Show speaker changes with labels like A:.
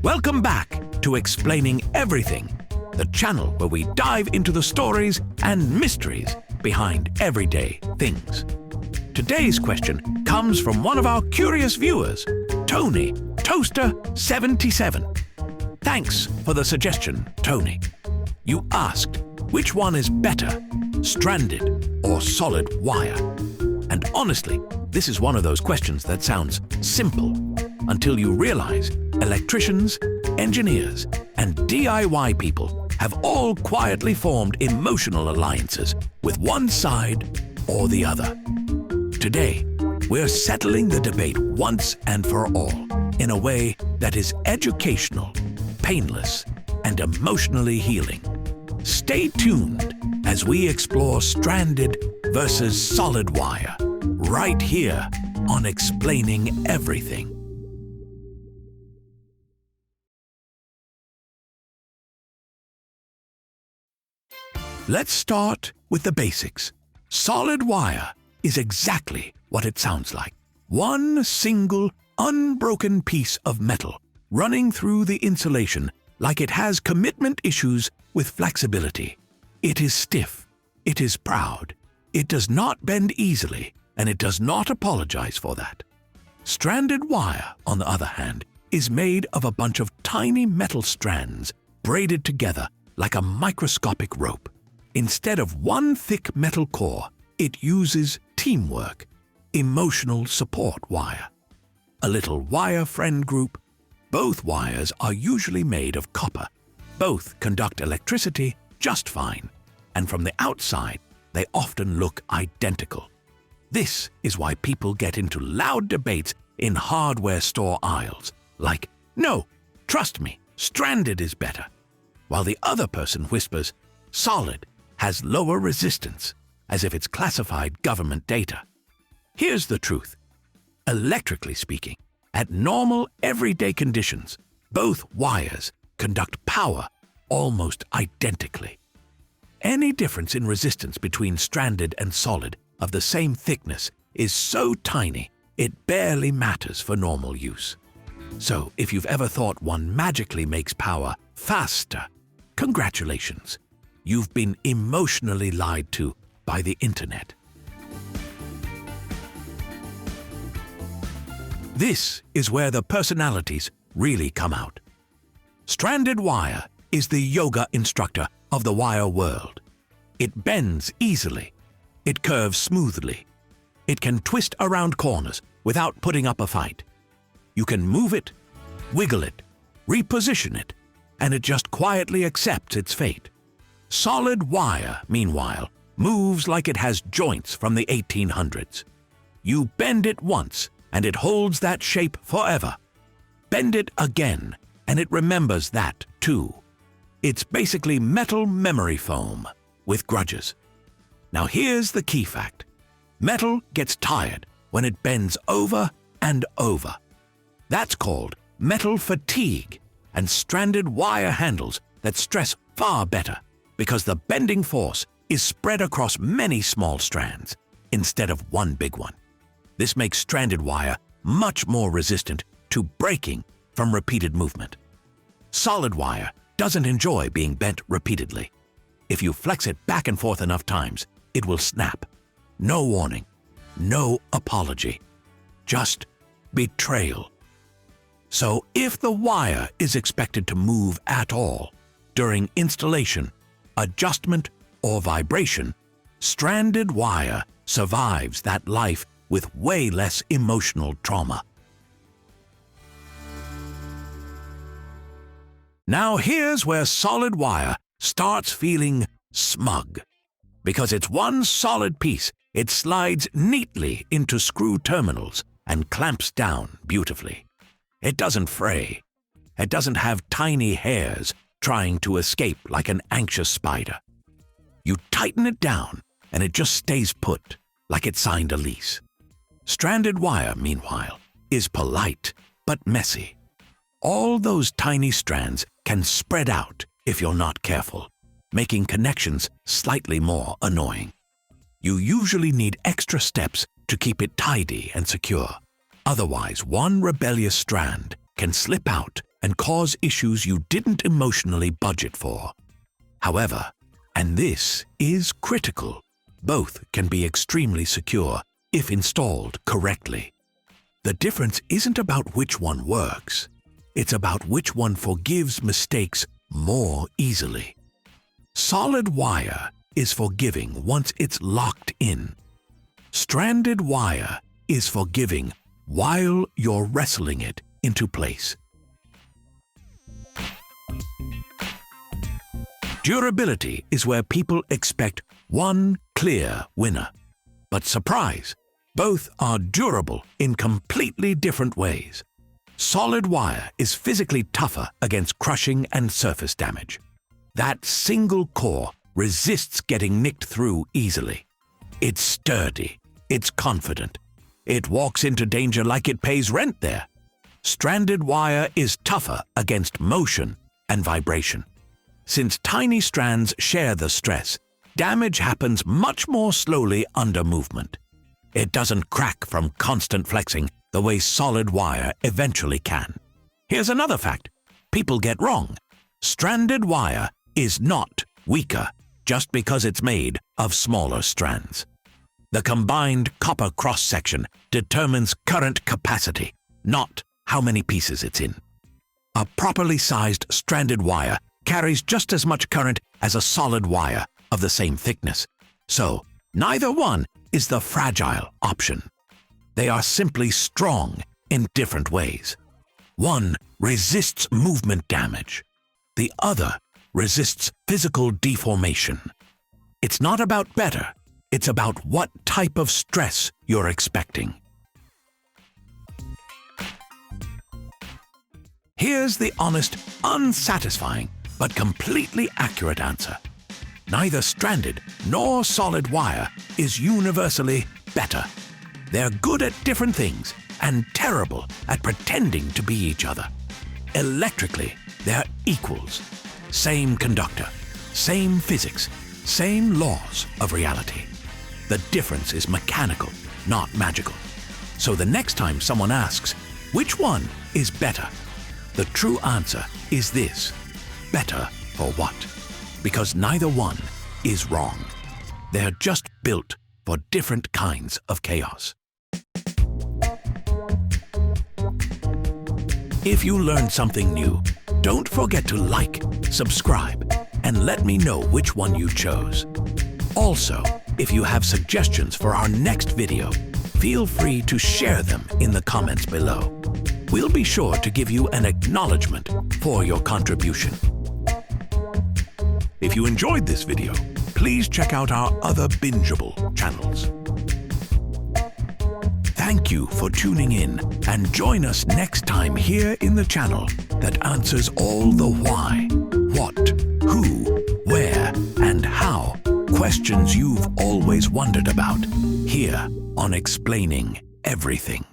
A: Welcome back to Explaining Everything, the channel where we dive into the stories and mysteries behind everyday things. Today's question comes from one of our curious viewers, Tony, Toaster77. Thanks for the suggestion, Tony. You asked, which one is better, stranded or solid wire? And honestly, this is one of those questions that sounds simple until you realize electricians, engineers, and DIY people have all quietly formed emotional alliances with one side or the other. Today, we're settling the debate once and for all in a way that is educational, painless, and emotionally healing. Stay tuned as we explore stranded versus solid wire, right here on Explaining Everything. Let's start with the basics. Solid wire is exactly what it sounds like. One single, unbroken piece of metal running through the insulation like it has commitment issues with flexibility. It is stiff, it is proud, it does not bend easily, and it does not apologize for that. Stranded wire, on the other hand, is made of a bunch of tiny metal strands braided together like a microscopic rope. Instead of one thick metal core, it uses teamwork, emotional support wire. A little wire friend group. Both wires are usually made of copper. Both conduct electricity just fine, and from the outside, they often look identical. This is why people get into loud debates in hardware store aisles, like, "No, trust me, stranded is better," while the other person whispers, "Solid has lower resistance," as if it's classified government data. Here's the truth. Electrically speaking, at normal everyday conditions, both wires conduct power almost identically. Any difference in resistance between stranded and solid of the same thickness is so tiny it barely matters for normal use. So if you've ever thought one magically makes power faster, congratulations. You've been emotionally lied to by the internet. This is where the personalities really come out. Stranded wire is the yoga instructor of the wire world. It bends easily. It curves smoothly. It can twist around corners without putting up a fight. You can move it, wiggle it, reposition it, and it just quietly accepts its fate. Solid wire, meanwhile, moves like it has joints from the 1800s. You bend it once, and it holds that shape forever. Bend it again, and it remembers that too. It's basically metal memory foam with grudges. Now here's the key fact. Metal gets tired when it bends over and over. That's called metal fatigue, and stranded wire handles that stress far better because the bending force is spread across many small strands instead of one big one. This makes stranded wire much more resistant to breaking from repeated movement. Solid wire doesn't enjoy being bent repeatedly. If you flex it back and forth enough times, it will snap. No warning, no apology, just betrayal. So if the wire is expected to move at all during installation, adjustment, or vibration, stranded wire survives that life with way less emotional trauma. Now here's where solid wire starts feeling smug. Because it's one solid piece, it slides neatly into screw terminals and clamps down beautifully. It doesn't fray. It doesn't have tiny hairs trying to escape like an anxious spider. You tighten it down, and it just stays put, like it signed a lease. Stranded wire, meanwhile, is polite but messy. All those tiny strands can spread out if you're not careful, making connections slightly more annoying. You usually need extra steps to keep it tidy and secure. Otherwise, one rebellious strand can slip out and cause issues you didn't emotionally budget for. However, and this is critical, both can be extremely secure if installed correctly. The difference isn't about which one works, it's about which one forgives mistakes more easily. Solid wire is forgiving once it's locked in. Stranded wire is forgiving while you're wrestling it into place. Durability is where people expect one clear winner. But surprise, both are durable in completely different ways. Solid wire is physically tougher against crushing and surface damage. That single core resists getting nicked through easily. It's sturdy, it's confident. It walks into danger like it pays rent there. Stranded wire is tougher against motion and vibration. Since tiny strands share the stress, damage happens much more slowly under movement. It doesn't crack from constant flexing the way solid wire eventually can. Here's another fact people get wrong. Stranded wire is not weaker just because it's made of smaller strands. The combined copper cross-section determines current capacity, not how many pieces it's in. A properly sized stranded wire carries just as much current as a solid wire of the same thickness. So, neither one is the fragile option. They are simply strong in different ways. One resists movement damage. The other resists physical deformation. It's not about better, it's about what type of stress you're expecting. Here's the honest, unsatisfying, but completely accurate answer. Neither stranded nor solid wire is universally better. They're good at different things and terrible at pretending to be each other. Electrically, they're equals. Same conductor, same physics, same laws of reality. The difference is mechanical, not magical. So the next time someone asks, which one is better? The true answer is this: better for what? Because neither one is wrong. They're just built for different kinds of chaos. If you learned something new, don't forget to like, subscribe, and let me know which one you chose. Also, if you have suggestions for our next video, feel free to share them in the comments below. We'll be sure to give you an acknowledgement for your contribution. If you enjoyed this video, please check out our other bingeable channels. Thank you for tuning in, and join us next time here in the channel that answers all the why, what, who, where, and how questions you've always wondered about, here on Explaining Everything.